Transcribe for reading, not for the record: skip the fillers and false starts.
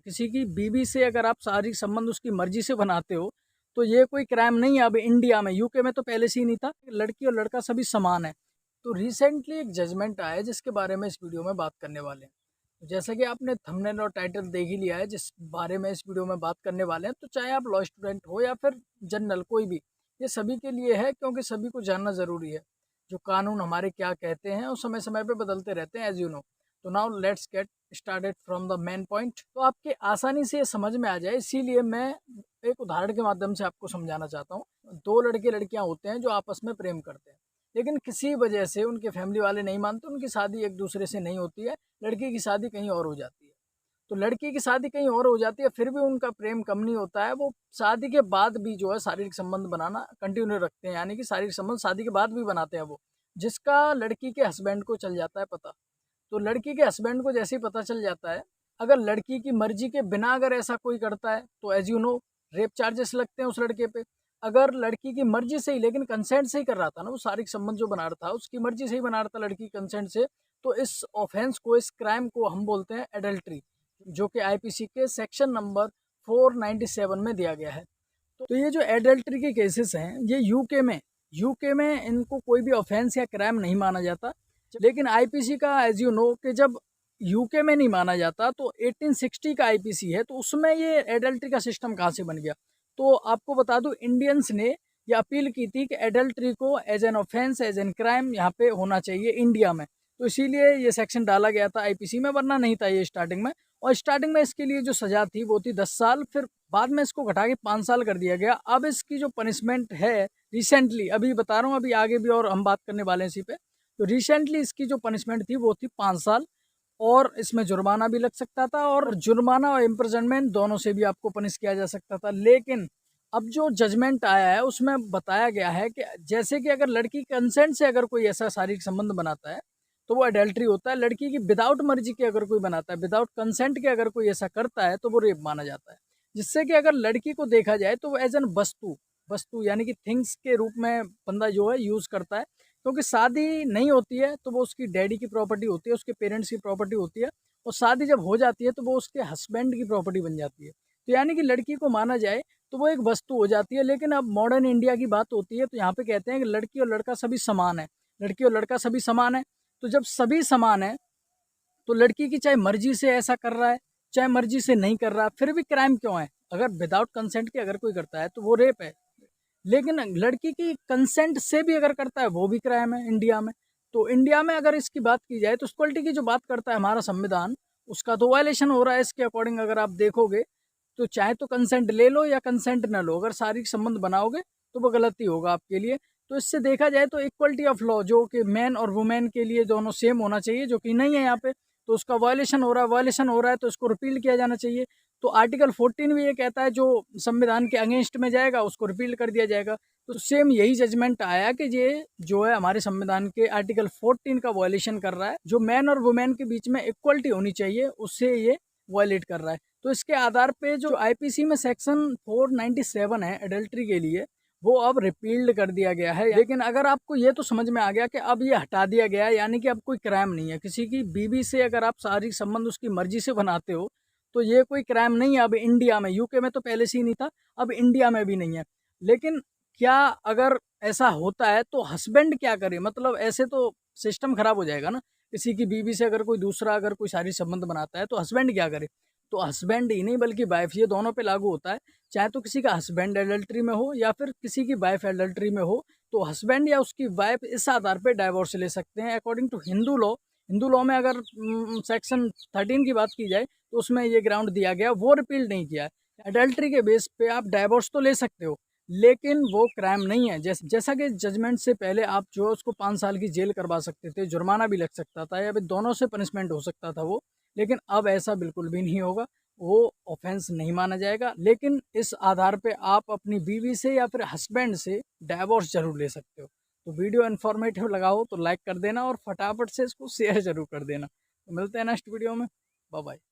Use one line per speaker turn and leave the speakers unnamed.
किसी की बीवी से अगर आप शारीरिक संबंध उसकी मर्जी से बनाते हो तो ये कोई क्राइम नहीं है। अब इंडिया में, यूके में तो पहले से ही नहीं था, लड़की और लड़का सभी समान है। तो रिसेंटली एक जजमेंट आया है जिसके बारे में इस वीडियो में बात करने वाले हैं। तो जैसा कि आपने थंबनेल और टाइटल देख ही लिया है जिस बारे में इस वीडियो में बात करने वाले हैं, तो चाहे आप लॉ स्टूडेंट हो या फिर जनरल कोई भी, ये सभी के लिए है क्योंकि सभी को जानना ज़रूरी है जो कानून हमारे क्या कहते हैं और समय समय पे बदलते रहते हैं, एज यू नो। तो now let's get started from the main point. तो आपके आसानी से ये समझ में आ जाए इसीलिए मैं एक उदाहरण के माध्यम से आपको समझाना चाहता हूँ। दो लड़के लड़कियाँ होते हैं जो आपस में प्रेम करते हैं, लेकिन किसी वजह से उनके फैमिली वाले नहीं मानते, उनकी शादी एक दूसरे से नहीं होती है, लड़की की शादी कहीं और हो जाती है। तो लड़की की शादी कहीं और हो जाती है, फिर भी उनका प्रेम कम नहीं होता है। वो शादी के बाद भी जो है शारीरिक संबंध बनाना कंटिन्यू रखते हैं, यानी कि शारीरिक संबंध शादी के बाद भी बनाते हैं वो, जिसका लड़की के हस्बैंड को चल जाता है पता। तो लड़की के हस्बैंड को जैसे ही पता चल जाता है, अगर लड़की की मर्जी के बिना अगर ऐसा कोई करता है तो as you know rape charges लगते हैं उस लड़के पे। अगर लड़की की मर्जी से ही, लेकिन कंसेंट से ही कर रहा था ना, वो शारीरिक संबंध जो बना रहा था उसकी मर्जी से ही बना रहा था, लड़की कंसेंट से, तो इस ऑफेंस को, इस क्राइम को हम बोलते हैं एडल्ट्री, जो कि आईपीसी के सेक्शन नंबर 497 में दिया गया है। तो ये जो एडल्ट्री के केसेस हैं ये यूके में इनको कोई भी ऑफेंस या क्राइम नहीं माना जाता, लेकिन आईपीसी का एज यू नो कि जब यूके में नहीं माना जाता तो 1860 का आईपीसी है, तो उसमें ये एडल्ट्री का सिस्टम कहाँ से बन गया। तो आपको बता दूं, इंडियंस ने ये अपील की थी कि एडल्ट्री को as an offence, as an crime यहाँ पे होना चाहिए इंडिया में, तो इसीलिए ये सेक्शन डाला गया था आईपीसी में, वरना नहीं था ये स्टार्टिंग में। और स्टार्टिंग में इसके लिए जो सज़ा थी वो थी 10 साल, फिर बाद में इसको घटा के 5 साल कर दिया गया। अब इसकी जो पनिशमेंट है रिसेंटली, अभी बता रहा हूँ, अभी आगे भी और हम बात करने वाले हैं इसी पे, तो रिसेंटली इसकी जो पनिशमेंट थी वो थी 5 साल, और इसमें जुर्माना भी लग सकता था, और जुर्माना और इम्प्रिजनमेंट दोनों से भी आपको पनिश किया जा सकता था। लेकिन अब जो जजमेंट आया है उसमें बताया गया है कि जैसे कि अगर लड़की कंसेंट से अगर कोई ऐसा शारीरिक संबंध बनाता है तो वो अडल्ट्री होता है। लड़की की विदाउट मर्जी के अगर कोई बनाता है, विदाउट कंसेंट के अगर कोई ऐसा करता है तो वो रेप माना जाता है। जिससे कि अगर लड़की को देखा जाए तो वो एज एन वस्तु यानी कि थिंग्स के रूप में बंदा जो है यूज़ करता है, क्योंकि शादी नहीं होती है तो वो उसकी डैडी की प्रॉपर्टी होती है, उसके पेरेंट्स की प्रॉपर्टी होती है, और शादी जब हो जाती है तो वो उसके हस्बैंड की प्रॉपर्टी बन जाती है। तो यानी कि लड़की को माना जाए तो वो एक वस्तु हो जाती है। लेकिन अब मॉडर्न इंडिया की बात होती है तो यहाँ पे कहते हैं कि लड़की और लड़का सभी समान है, लड़की और लड़का सभी समान है। तो जब सभी समान है तो लड़की की चाहे मर्जी से ऐसा कर रहा है चाहे मर्जी से नहीं कर रहा, फिर भी क्राइम क्यों है? अगर विदाउट कंसेंट के अगर कोई करता है तो वो रेप है, लेकिन लड़की की कंसेंट से भी अगर करता है वो भी क्राइम है इंडिया में। तो इंडिया में अगर इसकी बात की जाए तो इक्वलिटी की जो बात करता है हमारा संविधान, उसका तो वायलेशन हो रहा है इसके अकॉर्डिंग। अगर आप देखोगे तो चाहे तो कंसेंट ले लो या कंसेंट ना लो, अगर शारीरिक संबंध बनाओगे तो वो गलत ही होगा आपके लिए। तो इससे देखा जाए तो इक्वलिटी ऑफ लॉ, जो कि मैन और वुमेन के लिए दोनों सेम होना चाहिए, जो कि नहीं है यहाँ पे, तो उसका वायलेशन हो रहा है तो इसको रिपील किया जाना चाहिए। तो आर्टिकल 14 भी ये कहता है जो संविधान के अगेंस्ट में जाएगा उसको रिपील कर दिया जाएगा। तो सेम यही जजमेंट आया कि ये जो है हमारे संविधान के आर्टिकल 14 का वायलेशन कर रहा है, जो मैन और वुमेन के बीच में इक्वलिटी होनी चाहिए उससे ये वायलेट कर रहा है। तो इसके आधार पे जो आईपीसी में सेक्शन 497 है एडल्ट्री के लिए, वो अब रिपील्ड कर दिया गया है। लेकिन अगर आपको ये तो समझ में आ गया कि अब ये हटा दिया गया है, यानी कि अब कोई क्राइम नहीं है। किसी की बीवी से अगर आप शारीरिक संबंध उसकी मर्जी से बनाते हो तो ये कोई क्राइम नहीं है अब इंडिया में। यूके में तो पहले से ही नहीं था, अब इंडिया में भी नहीं है। लेकिन क्या अगर ऐसा होता है तो हस्बैंड क्या करे? मतलब ऐसे तो सिस्टम खराब हो जाएगा ना। किसी की बीवी से अगर कोई दूसरा अगर कोई शारीरिक संबंध बनाता है तो हस्बैंड क्या करे? तो हस्बैंड ही नहीं बल्कि वाइफ, ये दोनों पे लागू होता है। चाहे तो किसी का हस्बैंड एडल्ट्री में हो या फिर किसी की वाइफ एडल्ट्री में हो, तो हस्बैंड या उसकी वाइफ इस आधार पे डाइवोर्स ले सकते हैं according to Hindu law. Hindu law में अगर सेक्शन 13 की बात की जाए तो उसमें ये ग्राउंड दिया गया, वो रिपील नहीं किया है। एडल्ट्री के बेस पे आप डाइवोर्स तो ले सकते हो, लेकिन वो क्राइम नहीं है। जैसा कि जजमेंट से पहले आप जो है उसको 5 साल की जेल करवा सकते थे, जुर्माना भी लग सकता था, या फिर दोनों से पनिशमेंट हो सकता था वो। लेकिन अब ऐसा बिल्कुल भी नहीं होगा, वो ऑफेंस नहीं माना जाएगा। लेकिन इस आधार पे आप अपनी बीवी से या फिर हस्बैंड से डाइवोर्स जरूर ले सकते हो। तो वीडियो इन्फॉर्मेटिव लगा हो तो लाइक कर देना और फटाफट से इसको शेयर जरूर कर देना। तो मिलते हैं नेक्स्ट वीडियो में। Bye bye.